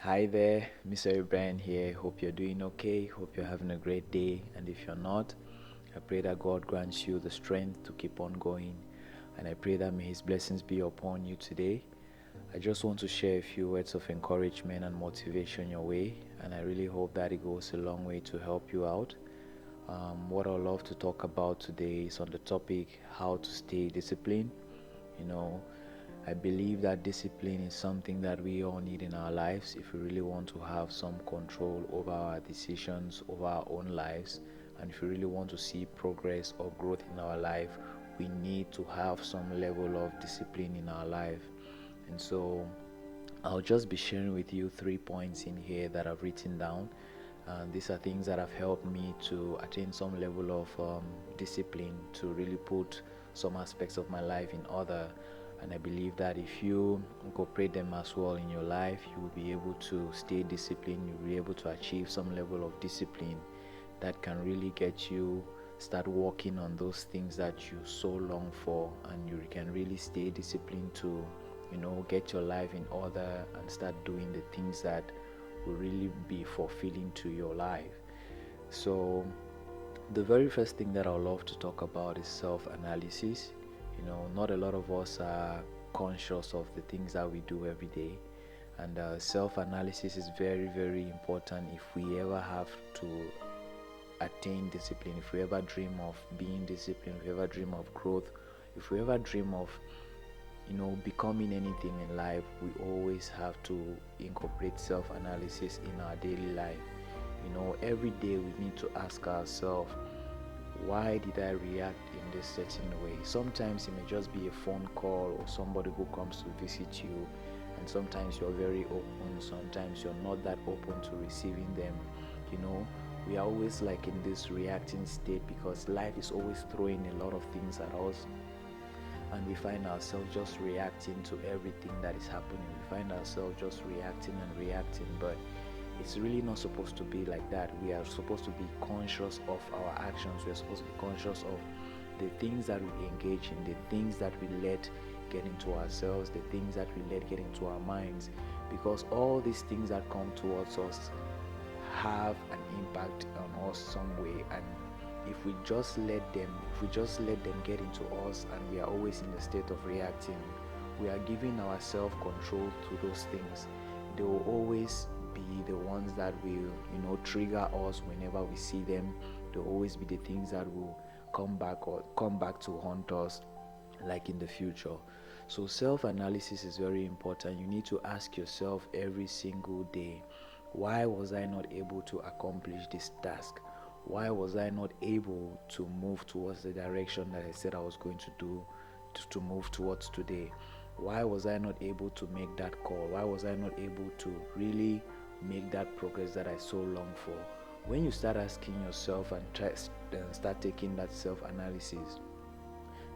Hi there, Mr. Brian here. Hope you're doing okay. Hope you're having a great day. And if you're not, I pray that God grants you the strength to keep on going. And I pray that may His blessings be upon you today. I just want to share a few words of encouragement and motivation your way. And I really hope that it goes a long way to help you out. What I'd love to talk about today is on the topic how to stay disciplined. You know, I believe that discipline is something that we all need in our lives if we really want to have some control over our decisions, over our own lives, and if we really want to see progress or growth in our life, we need to have some level of discipline in our life. And so I'll just be sharing with you 3 points in here that I've written down. And these are things that have helped me to attain some level of discipline to really put some aspects of my life in order. And I believe that if you incorporate them as well in your life, you will be able to stay disciplined. You'll be able to achieve some level of discipline that can really get you start working on those things that you so long for, and you can really stay disciplined to get your life in order and start doing the things that will really be fulfilling to your life. So the very first thing that I'd love to talk about is self-analysis. Not a lot of us are conscious of the things that we do every day, and self-analysis is very, very important if we ever have to attain discipline, if we ever dream of being disciplined, if we ever dream of growth, if we ever dream of becoming anything in life, we always have to incorporate self-analysis in our daily life. Every day we need to ask ourselves, why did I react in this certain way? Sometimes it may just be a phone call or somebody who comes to visit you, and sometimes you're very open, sometimes you're not that open to receiving them. you know we are always like in this reacting state because life is always throwing a lot of things at us, and we find ourselves just reacting to everything that is happening. We find ourselves just reacting and reacting, but it's really not supposed to be like that. We are supposed to be conscious of our actions. We are supposed to be conscious of the things that we engage in, the things that we let get into ourselves, the things that we let get into our minds, because all these things that come towards us have an impact on us some way. And if we just let them get into us and we are always in the state of reacting, we are giving ourselves control to those things. They will always be the ones that will trigger us whenever we see them. They'll always be the things that will come back to haunt us, like in the future. So self-analysis is very important. You need to ask yourself every single day, why was I not able to accomplish this task? Why was I not able to move towards the direction that I said I was going to do, to move towards today? Why was I not able to make that call? Why was I not able to really make that progress that I so long for? When you start asking yourself and start taking that self-analysis,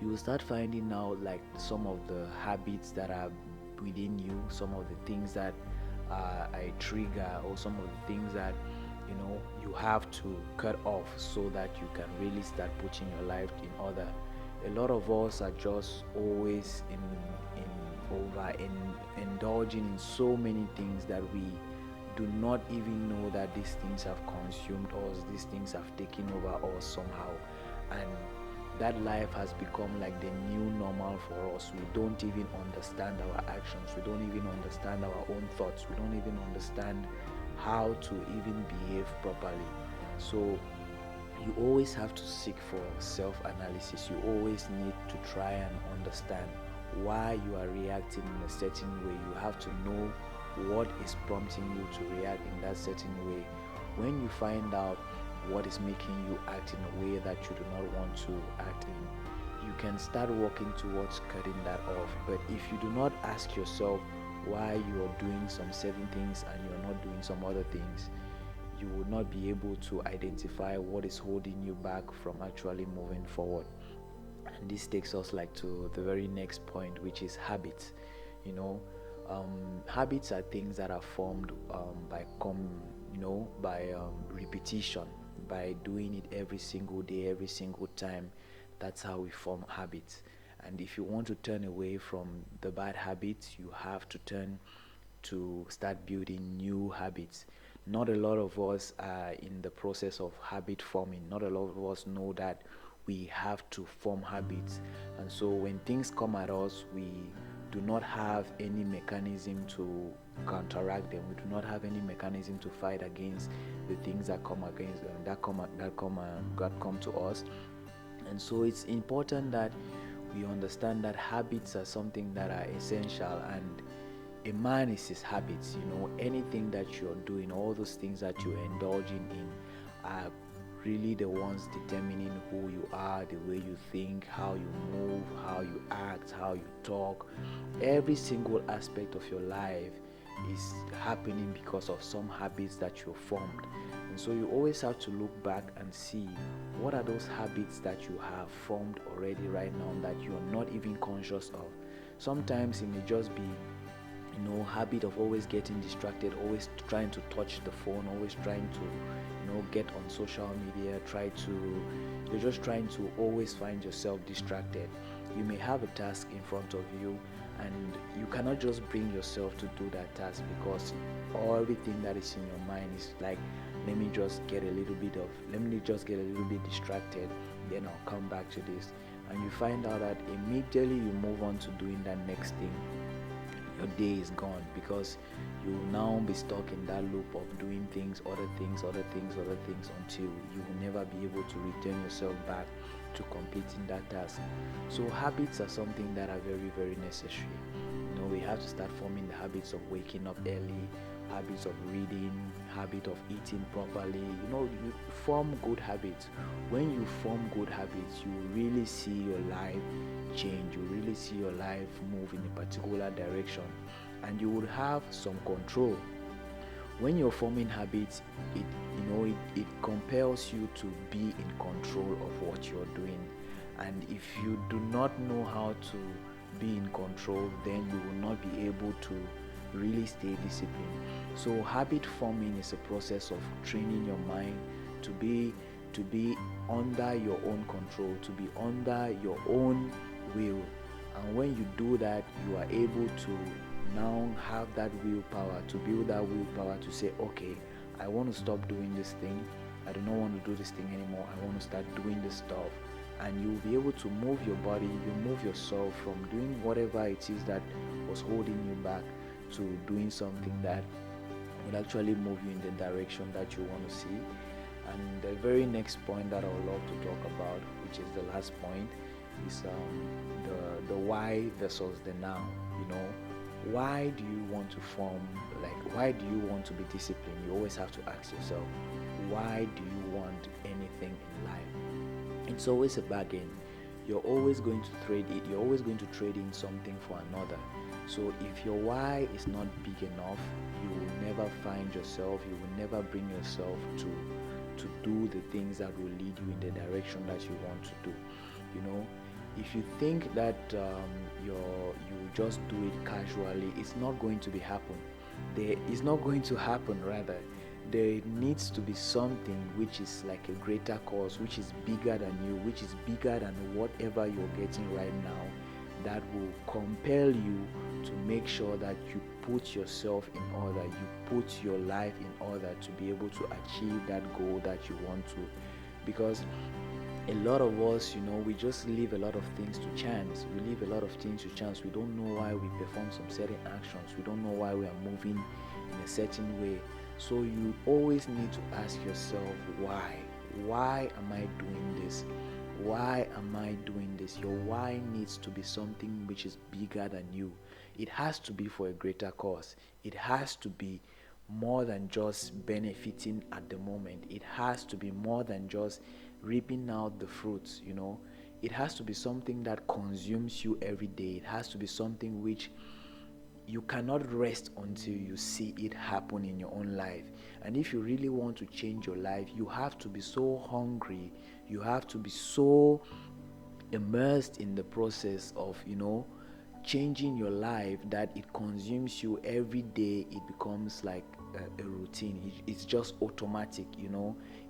you will start finding out like some of the habits that are within you, some of the things that are a trigger, or some of the things that you have to cut off so that you can really start putting your life in order. A lot of us are just always indulging in so many things that we do not even know that these things have consumed us, these things have taken over us somehow, and that life has become like the new normal for us. We don't even understand our actions, we don't even understand our own thoughts, we don't even understand how to even behave properly. So you always have to seek for self-analysis. You always need to try and understand why you are reacting in a certain way. You have to know what is prompting you to react in that certain way. When you find out what is making you act in a way that you do not want to act in, you can start working towards cutting that off. But if you do not ask yourself why you are doing some certain things and you're not doing some other things, you will not be able to identify what is holding you back from actually moving forward. And this takes us like to the very next point, which is habits. you know Habits are things that are formed by repetition, by doing it every single day, every single time. That's how we form habits. And if you want to turn away from the bad habits, you have to turn to start building new habits. Not a lot of us are in the process of habit forming. Not a lot of us know that we have to form habits. And so when things come at us, we do not have any mechanism to counteract them. We do not have any mechanism to fight against the things that come against that come to us. And so it's important that we understand that habits are something that are essential, and a man is his habits. Anything that you're doing, all those things that you're indulging in are really the ones determining who you are, the way you think, how you move, how you act, how you talk. Every single aspect of your life is happening because of some habits that you formed. And so you always have to look back and see what are those habits that you have formed already right now that you're not even conscious of. Sometimes it may just be habit of always getting distracted, always trying to touch the phone, always trying to get on social media, you're just trying to always find yourself distracted. You may have a task in front of you, and you cannot just bring yourself to do that task because everything that is in your mind is like, let me just get a little bit distracted, then I'll come back to this. And you find out that immediately you move on to doing that next thing, your day is gone, because you will now be stuck in that loop of doing other things until you will never be able to return yourself back to completing that task. So habits are something that are very, very necessary. We have to start forming the habits of waking up early, habits of reading, habit of eating properly. You form good habits. When you form good habits, you really see your life change. You really see your life move in a particular direction, and you will have some control. When you're forming habits, it compels you to be in control of what you're doing. And if you do not know how to be in control, then you will not be able to really stay disciplined. So habit forming is a process of training your mind to be under your own control, to be under your own will. And when you do that, you are able to now have that willpower, to build that willpower to say, okay, I want to stop doing this thing. I do not want to do this thing anymore. I want to start doing this stuff. And you'll be able to move your body, you move yourself from doing whatever it is that was holding you back to doing something that will actually move you in the direction that you want to see. And the very next point that I would love to talk about, which is the last point, is the why versus the now. Why do you want to why do you want to be disciplined? You always have to ask yourself, why do you want anything in life? It's always a bargain. You're always going to trade in something for another. So if your why is not big enough, you will never find yourself, you will never bring yourself to do the things that will lead you in the direction that you want to do. If you think that you just do it casually, it's not going to happen. It's not going to happen, rather. There needs to be something which is like a greater cause, which is bigger than you, which is bigger than whatever you're getting right now, that will compel you to make sure that you put yourself in order, you put your life in order to be able to achieve that goal that you want to. Because a lot of us, we just leave a lot of things to chance. We don't know why we perform some certain actions. We don't know why we are moving in a certain way. So you always need to ask yourself, why? Why am I doing this? Why am I doing this? Your why needs to be something which is bigger than you. It has to be for a greater cause. It has to be more than just benefiting at the moment. It has to be more than just reaping out the fruits. It has to be something that consumes you every day. It has to be something which you cannot rest until you see it happen in your own life. And if you really want to change your life, you have to be so hungry, you have to be so immersed in the process of changing your life that it consumes you every day. It becomes like a routine. It's just automatic.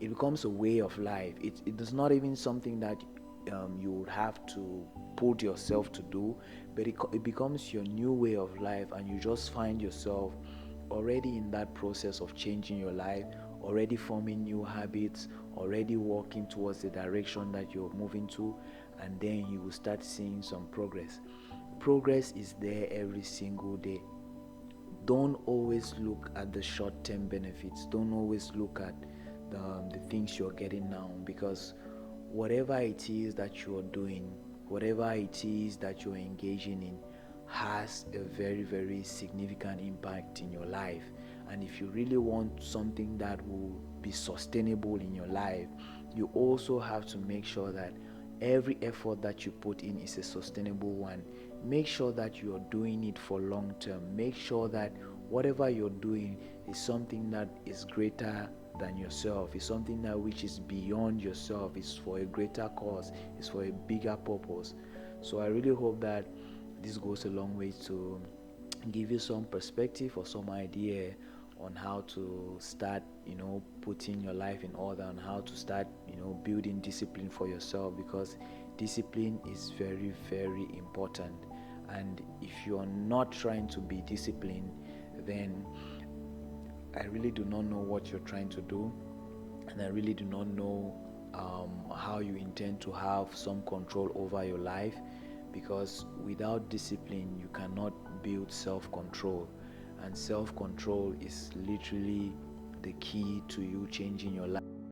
It becomes a way of life. It is not even something that you would have to put yourself to do, but it becomes your new way of life, and you just find yourself already in that process of changing your life, already forming new habits, already walking towards the direction that you're moving to, and then you will start seeing some progress. Progress is there every single day. Don't always look at the short-term benefits. Don't always look at the things you're getting now, because whatever it is that you're doing, whatever it is that you're engaging in, has a very, very significant impact in your life. And if you really want something that will be sustainable in your life, you also have to make sure that every effort that you put in is a sustainable one. Make sure that you are doing it for long term. Make sure that whatever you're doing is something that is greater than yourself, is something that which is beyond yourself, is for a greater cause, is for a bigger purpose. So I really hope that this goes a long way to give you some perspective or some idea on how to start, putting your life in order, and how to start, building discipline for yourself, because discipline is very, very important. And if you're not trying to be disciplined, then I really do not know what you're trying to do, and I really do not know how you intend to have some control over your life, because without discipline, you cannot build self control, and self control is literally the key to you changing your life.